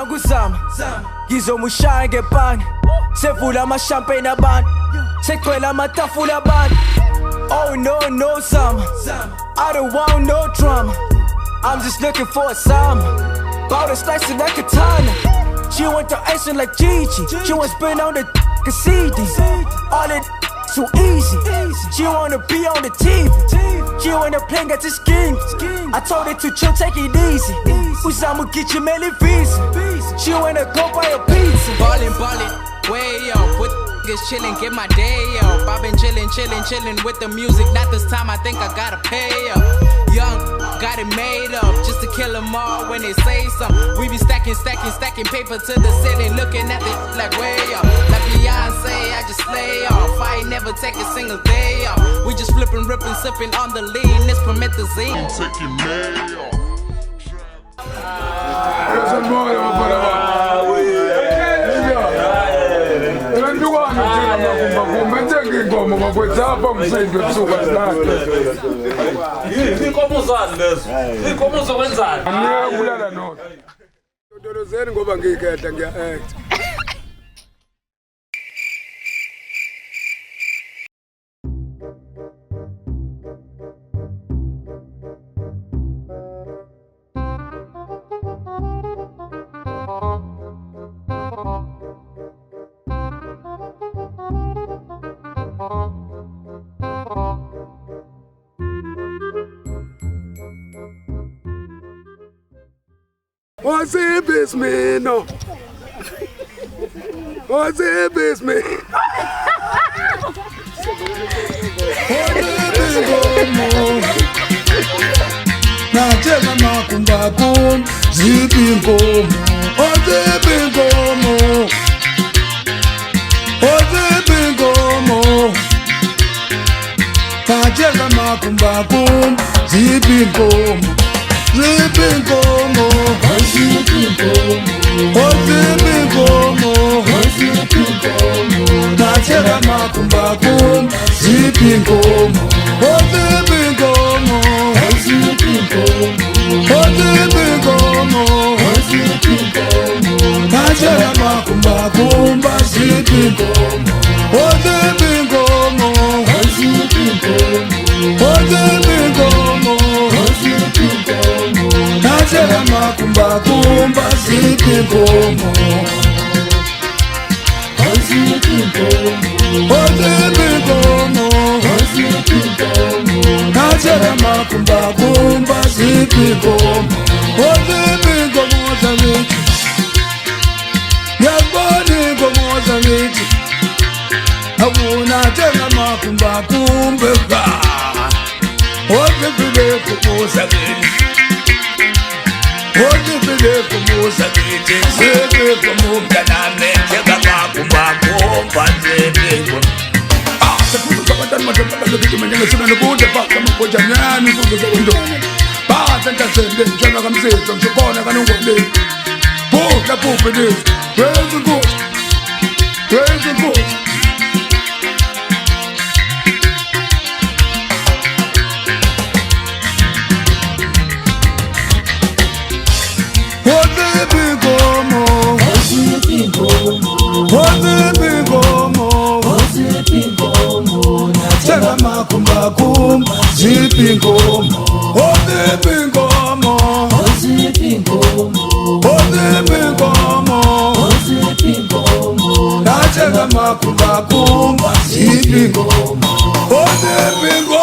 Nanguzama ngizomushaya ngebhani sevula ama-champagne abantu segcwele amatafula abantu. Oh no Zama, I don't want no drama. I'm just looking for a summer. Bought a slice of that katana. She want the icing like Gigi. She want spin on the CD. All it so easy. She wanna be on the TV. She wanna play at the skin. I told her to chill, take it easy. Uzama get your melly visa. She wanna go buy a pizza. Ballin', way up with niggas chillin', get my day up. I've been chillin' with the music. Not this time, I think I gotta pay up. Young, got it made up just to kill them all when they say something. We be stacking paper to the ceiling, looking at it like way up. Like Beyonce, I just slay off. I ain't never take a single day off. We just flippin', rippin', sippin' on the lean. Let's promethazine. Taking May off. ngoba ngikhetha ngiya-act. What's it, bitch, man? No. What's it, bitch, man? Nachela makumba kum zipi nkomo ozipi nkomo ozipi nkomo Nachela makumba kum zipi nkomo zipi nkomo ozipi nkomo ozipi nkomo ozipi nkomo Nachela makumba kum zipi nkomo ozipi nkomo ozipi nkomo Nachela makumba kumba zipi nkomo ozipi nkomo ozipi nkomo Nachela makumba kumba zipi nkomo ozipi nkomo Nachela makumba kumba zipi nkomo ozipi nkomo zamiti Yaboni nkomo zamiti Awuna tena makumba kumbeka ozipi nkomo zamiti ozipi nkomo zamiti zipi nkomo kaname Tega makumba kumba zipi nkomo Nachela makumba kumba zipi nkomo ozipi nkomo ozipi nkomo ozipi nkomo Nachela makumba kumba zipi nkomo ozipi nkomo